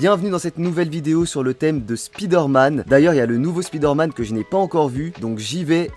bienvenue dans cette nouvelle vidéo sur le thème de Spider-Man. D'ailleurs, il y a le nouveau Spider-Man que je n'ai pas encore vu, donc j'y vais.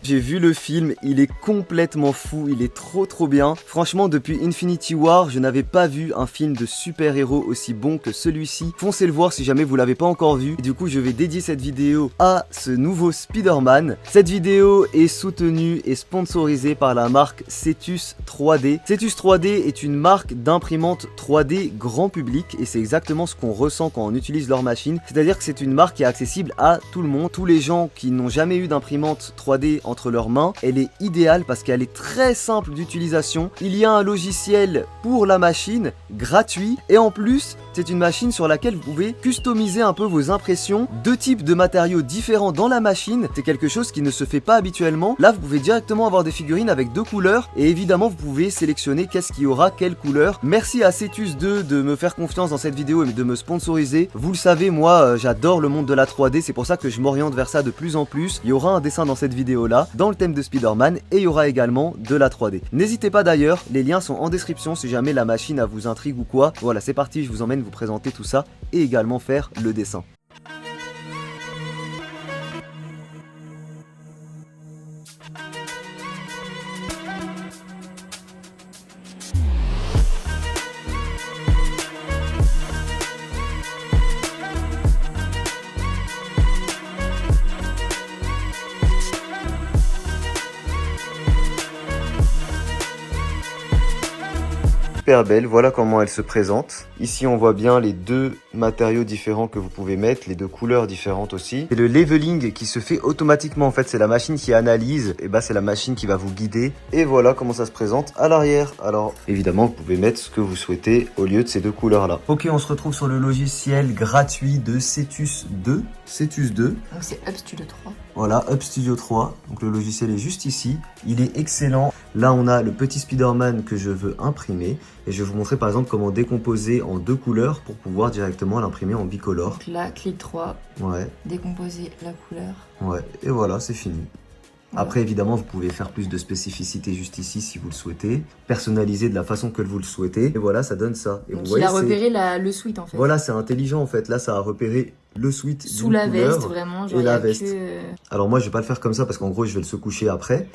J'ai vu le film, il est complètement fou, il est trop bien. Franchement, depuis Infinity War, je n'avais pas vu un film de super-héros aussi bon que celui-ci. Foncez le voir si jamais vous l'avez pas encore vu. Et du coup, je vais dédier cette vidéo à ce nouveau Spider-Man. Cette vidéo est soutenue et sponsorisée par la marque Cetus 3D. Cetus 3D est une marque d'imprimante 3D grand public et c'est exactement ce qu'on ressent quand on utilise leur machine. C'est-à-dire que c'est une marque qui est accessible à tout le monde. Tous les gens qui n'ont jamais eu d'imprimante 3D entre leurs mains, elle est idéale parce qu'elle est très simple d'utilisation. Il y a un logiciel pour la machine gratuit et en plus c'est une machine sur laquelle vous pouvez customiser un peu vos impressions. Deux types de matériaux différents dans la machine, c'est quelque chose qui ne se fait pas habituellement. Là vous pouvez directement avoir des figurines avec deux couleurs et évidemment vous pouvez sélectionner qu'est-ce qui aura quelle couleur. Merci à Cetus 2 de me faire confiance dans cette vidéo et de me sponsoriser. Vous le savez, moi j'adore le monde de la 3D, c'est pour ça que je m'oriente vers ça de plus en plus. Il y aura un dessin dans cette vidéo là dans le thème de Spider-Man et il y aura également de la 3D. N'hésitez pas d'ailleurs, les liens sont en description si jamais la machine vous intrigue ou quoi. Voilà, c'est parti, je vous emmène vous présenter tout ça et également faire le dessin. Super belle, voilà comment elle se présente. Ici on voit bien les deux matériaux différents que vous pouvez mettre, les deux couleurs différentes aussi. C'est le leveling qui se fait automatiquement en fait, c'est la machine qui analyse, et bah c'est la machine qui va vous guider. Et voilà comment ça se présente à l'arrière. Alors évidemment vous pouvez mettre ce que vous souhaitez au lieu de ces deux couleurs là. Ok, on se retrouve sur le logiciel gratuit de Cetus 2. Cetus 2. Donc c'est Up Studio 3. Voilà, Up Studio 3. Donc le logiciel est juste ici. Il est excellent. Là, on a le petit Spider-Man que je veux imprimer. Et je vais vous montrer par exemple comment décomposer en deux couleurs pour pouvoir directement l'imprimer en bicolore. Donc là, clic 3. Ouais. Décomposer la couleur. Ouais, et voilà, c'est fini. Ouais. Après, évidemment, vous pouvez faire plus de spécificité juste ici si vous le souhaitez. Personnaliser de la façon que vous le souhaitez. Et voilà, ça donne ça. Et donc vous voyez, il a repéré le suite en fait. Voilà, c'est intelligent en fait. Là, ça a repéré le suite sous la couleur veste, vraiment. Genre et la veste. Que... Alors moi, je vais pas le faire comme ça parce qu'en gros, je vais le secoucher après.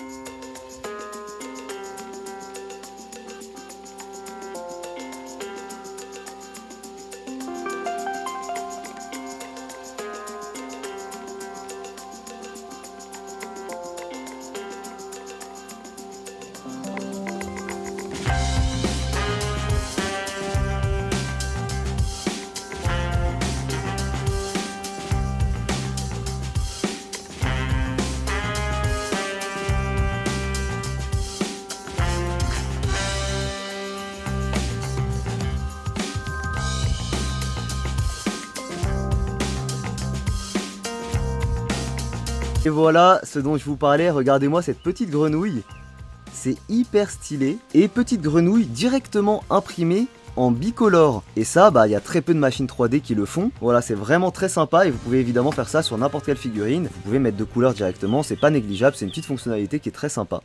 Et voilà ce dont je vous parlais, regardez-moi cette petite grenouille, c'est hyper stylé. Et petite grenouille directement imprimée en bicolore. Et ça, bah il y a très peu de machines 3D qui le font. Voilà, c'est vraiment très sympa et vous pouvez évidemment faire ça sur n'importe quelle figurine. Vous pouvez mettre de couleurs directement, c'est pas négligeable, c'est une petite fonctionnalité qui est très sympa.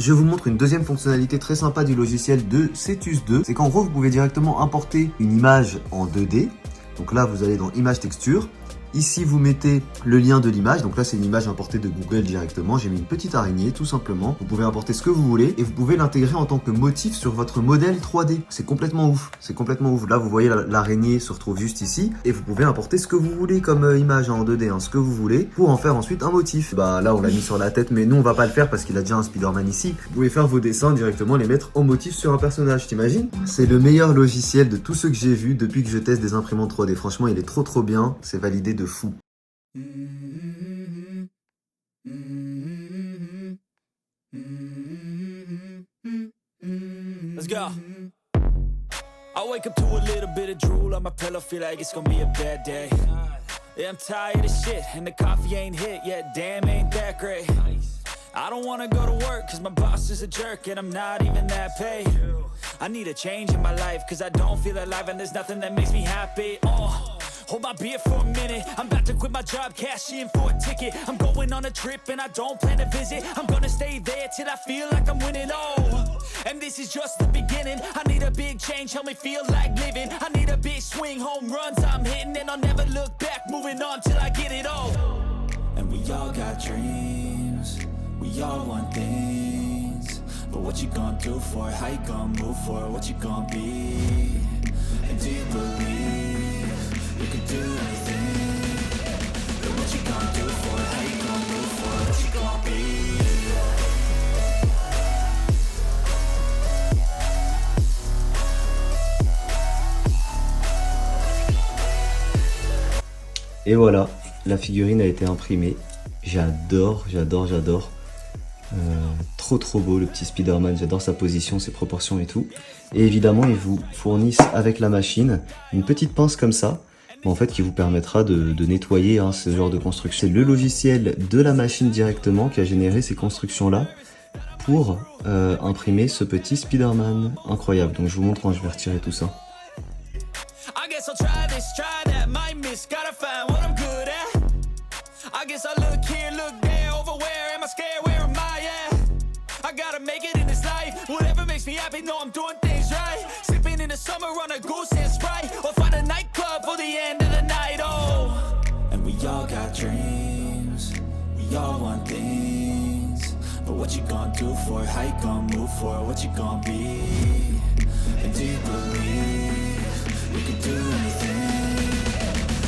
Je vous montre une deuxième fonctionnalité très sympa du logiciel de Cetus 2. C'est qu'en gros, vous pouvez directement importer une image en 2D. Donc là, vous allez dans Image Texture. Ici, vous mettez le lien de l'image. Donc là, c'est une image importée de Google directement. J'ai mis une petite araignée, tout simplement. Vous pouvez importer ce que vous voulez et vous pouvez l'intégrer en tant que motif sur votre modèle 3D. C'est complètement ouf. C'est complètement ouf. Là, vous voyez, l'araignée se retrouve juste ici et vous pouvez importer ce que vous voulez comme image en 2D, ce que vous voulez, pour en faire ensuite un motif. Bah là, on l'a mis sur la tête, mais nous, on va pas le faire parce qu'il a déjà un Spider-Man ici. Vous pouvez faire vos dessins directement, les mettre en motif sur un personnage, t'imagines? C'est le meilleur logiciel de tous ceux que j'ai vus depuis que je teste des imprimantes 3D. Franchement, il est trop bien. C'est validé de fou. Let's go. I wake up to a little bit of drool on my pillow, feel like it's gonna be a bad day. Yeah, I'm tired of shit, and the coffee ain't hit yet, damn, ain't that great. I don't wanna go to work, cause my boss is a jerk, and I'm not even that paid. I need a change in my life, cause I don't feel alive, and there's nothing that makes me happy. Hold my beer for a minute, I'm about to quit my job, cash in for a ticket. I'm going on a trip and I don't plan to visit. I'm gonna stay there till I feel like I'm winning, and this is just the beginning. I need a big change, help me feel like living. I need a big swing, home runs I'm hitting, and I'll never look back, moving on till I get it all. And we all got dreams, we all want things, but what you gonna do for it? How you gonna move for it? What you gonna be? And do you believe you can do anything? But what you gonna do for it? How you gonna move for it? What you gonna be? Et voilà, la figurine a été imprimée. J'adore. Trop beau le petit Spider-Man, j'adore sa position, ses proportions et tout. Et évidemment, ils vous fournissent avec la machine une petite pince comme ça, en fait, qui vous permettra de nettoyer ce genre de construction. C'est le logiciel de la machine directement qui a généré ces constructions-là pour imprimer ce petit Spider-Man. Incroyable, donc je vous montre quand je vais retirer tout ça. I guess I'll try this, try that, might miss, gotta find what I'm good at. I guess I look here, look there, over where am I scared, where am I at? I gotta make it in this life, whatever makes me happy, know I'm doing things right. Sipping in the summer on a goose and Sprite, or find a nightclub for the end of the night, And we all got dreams, we all want things, but what you gonna do for it, how you gonna move for it, what you gonna be? And do you believe you can do anything?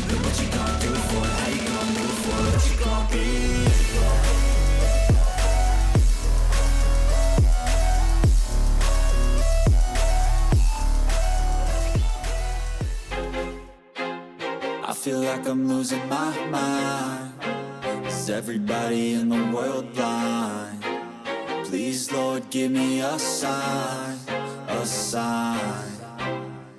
But what you gonna do for it? How you gonna move for it? What you gonna be? I feel like I'm losing my mind. Is everybody in the world blind? Please, Lord, give me a sign, a sign.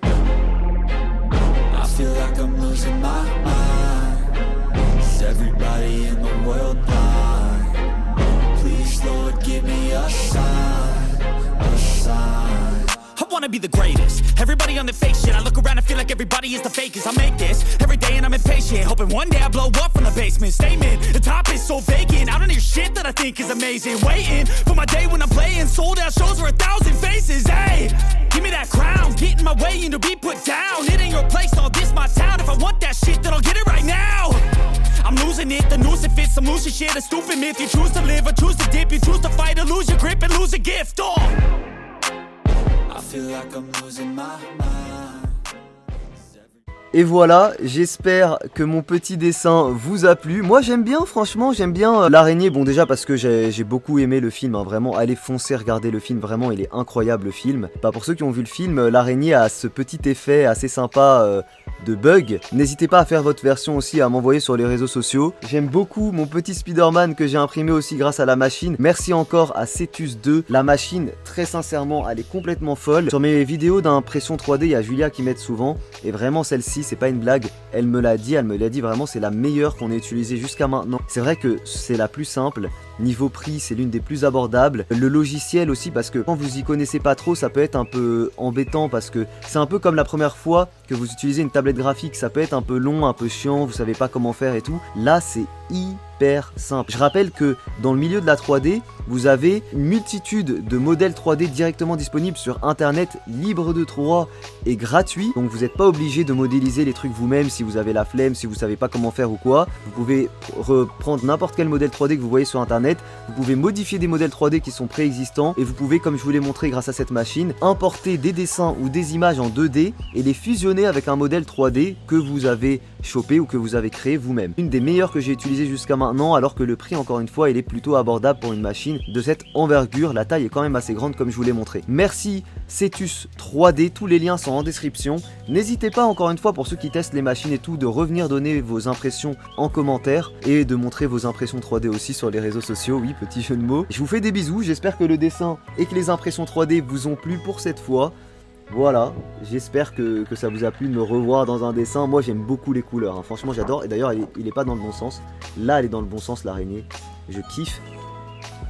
I feel like I'm losing my mind. Is everybody in the world blind? Please, Lord, give me a sign, a sign. I wanna be the greatest. Everybody on the fake shit. I look around and feel like everybody is the fakest. I make this every day and I'm impatient, hoping one day I blow up from the basement. Statement, the top is so vacant. I don't hear shit that I think is amazing. Waiting for my day when I'm playing sold out shows for 1,000 faces. Hey, give me that crown, get in my way and to be put down. It ain't your place, all this my town. If I want that shit, then I'll get it right now. I'm losing it, the noose it fits. I'm losing shit, a stupid myth. You choose to live or choose to dip. You choose to fight or lose your grip and lose a gift. I feel like I'm losing my mind. Et voilà, j'espère que mon petit dessin vous a plu. Moi j'aime bien, franchement j'aime bien l'araignée. Bon déjà parce que j'ai beaucoup aimé le film, vraiment allez foncer regarder le film, vraiment il est incroyable le film. Bah, pour ceux qui ont vu le film, l'araignée a ce petit effet assez sympa de bug. N'hésitez pas à faire votre version aussi, à m'envoyer sur les réseaux sociaux. J'aime beaucoup mon petit Spider-Man que j'ai imprimé aussi grâce à la machine. Merci encore à Cetus2. La machine, très sincèrement, elle est complètement folle. Sur mes vidéos d'impression 3D, il y a Julia qui m'aide souvent. Et vraiment celle-ci, c'est pas une blague. Elle me l'a dit vraiment, c'est la meilleure qu'on ait utilisée jusqu'à maintenant. C'est vrai que c'est la plus simple. Niveau prix, c'est l'une des plus abordables. Le logiciel aussi, parce que quand vous y connaissez pas trop, ça peut être un peu embêtant parce que c'est un peu comme la première fois que vous utilisez une tablette graphique. Ça peut être un peu long, un peu chiant, vous savez pas comment faire et tout. Là, c'est hyper simple. Je rappelle que dans le milieu de la 3D, vous avez une multitude de modèles 3D directement disponibles sur internet, libre de droit et gratuit. Donc vous n'êtes pas obligé de modéliser les trucs vous-même si vous avez la flemme, si vous savez pas comment faire ou quoi. Vous pouvez reprendre n'importe quel modèle 3D que vous voyez sur internet. Vous pouvez modifier des modèles 3D qui sont préexistants et vous pouvez, comme je vous l'ai montré grâce à cette machine, importer des dessins ou des images en 2D et les fusionner avec un modèle 3D que vous avez chopé ou que vous avez créé vous-même. Une des meilleures que j'ai utilisées jusqu'à maintenant, alors que le prix, encore une fois, il est plutôt abordable pour une machine de cette envergure. La taille est quand même assez grande comme je vous l'ai montré. Merci Cetus 3D, tous les liens sont en description. N'hésitez pas, encore une fois, pour ceux qui testent les machines et tout, de revenir donner vos impressions en commentaire et de montrer vos impressions 3D aussi sur les réseaux sociaux. Oui, petit jeu de mots. Je vous fais des bisous, j'espère que le dessin et que les impressions 3D vous ont plu pour cette fois. Voilà, j'espère que ça vous a plu de me revoir dans un dessin. Moi j'aime beaucoup les couleurs, hein. Franchement j'adore. Et d'ailleurs il est pas dans le bon sens. Là elle est dans le bon sens, l'araignée. Je kiffe.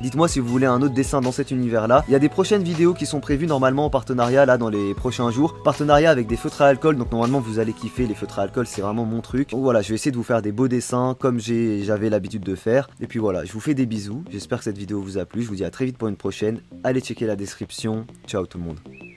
Dites-moi si vous voulez un autre dessin dans cet univers là. Il y a des prochaines vidéos qui sont prévues normalement en partenariat là dans les prochains jours. Partenariat avec des feutres à alcool, donc normalement vous allez kiffer. Les feutres à alcool c'est vraiment mon truc. Donc voilà, je vais essayer de vous faire des beaux dessins comme j'avais l'habitude de faire. Et puis voilà, je vous fais des bisous. J'espère que cette vidéo vous a plu. Je vous dis à très vite pour une prochaine. Allez checker la description. Ciao tout le monde.